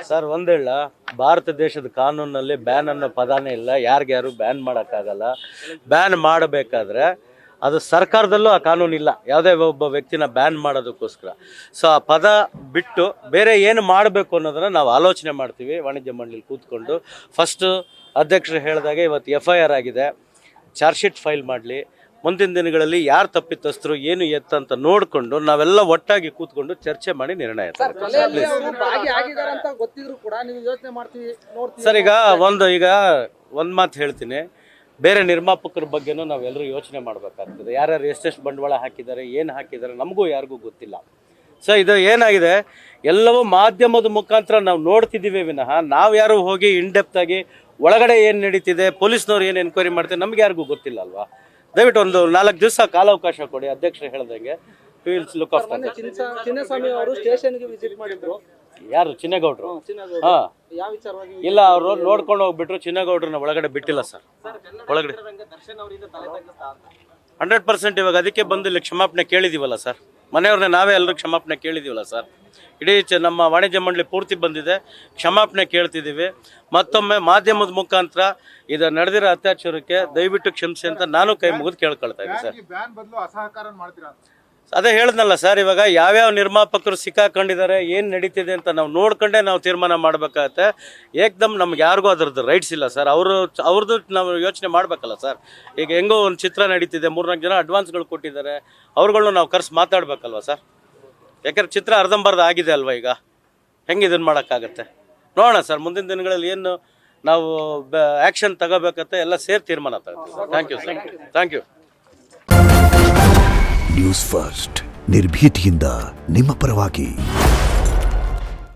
Sir ಒಂದೇಳ Bharat ದೇಶದ ಕಾನೂನಲ್ಲಿ ban ಅನ್ನೋ ಪದಾನೇ ಇಲ್ಲ. ಯಾರು ಬ್ಯಾನ್ ಮಾಡೋಕ್ಕಾಗಲ್ಲ. ಬ್ಯಾನ್ ಮಾಡಬೇಕಾದ್ರೆ ಅದು ಸರ್ಕಾರದಲ್ಲೂ ಆ ಕಾನೂನು ಇಲ್ಲ, ಯಾವುದೇ ಒಬ್ಬ ವ್ಯಕ್ತಿನ ಬ್ಯಾನ್ ಮಾಡೋದಕ್ಕೋಸ್ಕರ. ಸೊ ಆ ಪದ ಬಿಟ್ಟು ಬೇರೆ ಏನು ಮಾಡಬೇಕು ಅನ್ನೋದನ್ನು ನಾವು ಆಲೋಚನೆ ಮಾಡ್ತೀವಿ ವಾಣಿಜ್ಯ ಮಂಡಳಿ ಕೂತ್ಕೊಂಡು. ಫಸ್ಟು ಅಧ್ಯಕ್ಷರು ಹೇಳಿದಾಗೆ ಇವತ್ತು FIR ಆಗಿದೆ, ಚಾರ್ಜ್ ಶೀಟ್ ಫೈಲ್ ಮಾಡಲಿ. ಮುಂದಿನ ದಿನಗಳಲ್ಲಿ ಯಾರು ತಪ್ಪಿತಸ್ಥರು ಏನು ಅಂತ ನೋಡಿಕೊಂಡು ನಾವೆಲ್ಲ ಒಟ್ಟಾಗಿ ಕೂತ್ಕೊಂಡು ಚರ್ಚೆ ಮಾಡಿ ನಿರ್ಣಯ. ಸರ್ ಈಗ ಒಂದು ಮಾತು ಹೇಳ್ತೀನಿ, ಬೇರೆ ನಿರ್ಮಾಪಕರ ಬಗ್ಗೆನೂ ನಾವೆಲ್ಲರೂ ಯೋಚನೆ ಮಾಡಬೇಕಾಗ್ತದೆ. ಯಾರ್ಯಾರು ಎಷ್ಟೆಷ್ಟು ಬಂಡವಾಳ ಹಾಕಿದ್ದಾರೆ, ಏನು ಹಾಕಿದ್ದಾರೆ, ನಮಗೂ ಯಾರಿಗೂ ಗೊತ್ತಿಲ್ಲ. ಸೊ ಇದು ಏನಾಗಿದೆ, ಎಲ್ಲವೂ ಮಾಧ್ಯಮದ ಮುಖಾಂತರ ನಾವು ನೋಡ್ತಿದ್ದೀವಿ ವಿನಃ ನಾವು ಯಾರು ಹೋಗಿ ಇನ್ಡೆಪ್ತ್ ಆಗಿ ಒಳಗಡೆ ಏನು ನಡೀತಿದೆ, ಪೊಲೀಸ್ನವ್ರು ಏನು ಎನ್ಕ್ವೈರಿ ಮಾಡ್ತಾರೆ, ನಮ್ಗೆ ಯಾರಿಗೂ ಗೊತ್ತಿಲ್ಲ ಅಲ್ವಾ. ದಯವಿಟ್ಟು ಒಂದು 4 ದಿವಸ ಕಾಲಾವಕಾಶ ಕೊಡಿ. ಅಧ್ಯಕ್ಷರು ಹೇಳ್ದಂಗೆ ಲುಕ್ ಆಫ್ಟರ್. ಚಿನ್ನಸ್ವಾಮಿ ಅವರು ಸ್ಟೇಷನ್ಗೆ ವಿಸಿಟ್ ಮಾಡಿದ್ರು. ಯಾರು? ಚಿನ್ನೇಗೌಡರು? ಇಲ್ಲ, ಅವರು ನೋಡ್ಕೊಂಡು ಹೋಗ್ಬಿಟ್ರು. ಚಿನ್ನೇಗೌಡ್ರನ್ನ ಒಳಗಡೆ ಬಿಟ್ಟಿಲ್ಲ ಸರ್. ಒಳಗಡೆ 100% ಇವಾಗ ಅದಕ್ಕೆ ಬಂದು ಇಲ್ಲಿ ಕ್ಷಮಾಪಣೆ ಕೇಳಿದೀವಲ್ಲ ಸರ್. ಮನೆಯವ್ರನ್ನ ನಾವೇ ಎಲ್ಲರೂ ಕ್ಷಮಾಪಣೆ ಕೇಳಿದೀವಲ್ಲ ಸರ್. ಇಡೀ ನಮ್ಮ ವಾಣಿಜ್ಯ ಮಂಡಳಿ ಪೂರ್ತಿ ಬಂದಿದೆ, ಕ್ಷಮಾಪಣೆ ಕೇಳ್ತಿದ್ದೀವಿ. ಮತ್ತೊಮ್ಮೆ ಮಾಧ್ಯಮದ ಮುಖಾಂತರ ಇದು ನಡೆದಿರೋ ಅತ್ಯಾಚಾರಕ್ಕೆ ದಯವಿಟ್ಟು ಕ್ಷಮಿಸಿ ಅಂತ ನಾನು ಕೈ ಮುಗಿದು ಕೇಳ್ಕೊಳ್ತಾ ಇದ್ದೀನಿ ಸರ್. ಅದೇ ಹೇಳಿದ್ನಲ್ಲ ಸರ್, ಇವಾಗ ಯಾವ್ಯಾವ ನಿರ್ಮಾಪಕರು ಸಿಕ್ಕಾಕೊಂಡಿದ್ದಾರೆ, ಏನು ನಡೀತಿದೆ ಅಂತ ನಾವು ನೋಡ್ಕೊಂಡೇ ನಾವು ತೀರ್ಮಾನ ಮಾಡಬೇಕಾಗತ್ತೆ. ಏಕ್ದಮ್ ನಮ್ಗೆ ಯಾರಿಗೂ ಅದ್ರದ್ದು ರೈಟ್ಸ್ ಇಲ್ಲ ಸರ್. ಅವ್ರದ್ದು ನಾವು ಯೋಚನೆ ಮಾಡಬೇಕಲ್ಲ ಸರ್. ಈಗ ಹೆಂಗೋ ಒಂದು ಚಿತ್ರ ನಡೀತಿದೆ, 3-4 ಜನ ಅಡ್ವಾನ್ಸ್ಗಳು ಕೊಟ್ಟಿದ್ದಾರೆ, ಅವ್ರುಗಳ್ನ ನಾವು ಕರೆಸಿ ಮಾತಾಡ್ಬೇಕಲ್ವ ಸರ್. ಯಾಕಂದ್ರೆ ಚಿತ್ರ ಅರ್ಧಂಬರ್ಧ ಆಗಿದೆ ಅಲ್ವಾ. ಈಗ ಹೆಂಗೆ ಇದನ್ನು ಮಾಡೋಕ್ಕಾಗತ್ತೆ ನೋಡೋಣ ಸರ್. ಮುಂದಿನ ದಿನಗಳಲ್ಲಿ ಏನು ನಾವು ಆ್ಯಕ್ಷನ್ ತಗೋಬೇಕಂತ ಎಲ್ಲ ಸೇರಿ ತೀರ್ಮಾನ ತಗೋತೀವಿ. Thank you sir. Thank you. News first, ನಿರ್ಭೀತಿಯಿಂದ ನಿಮ್ಮ ಪರವಾಗಿ.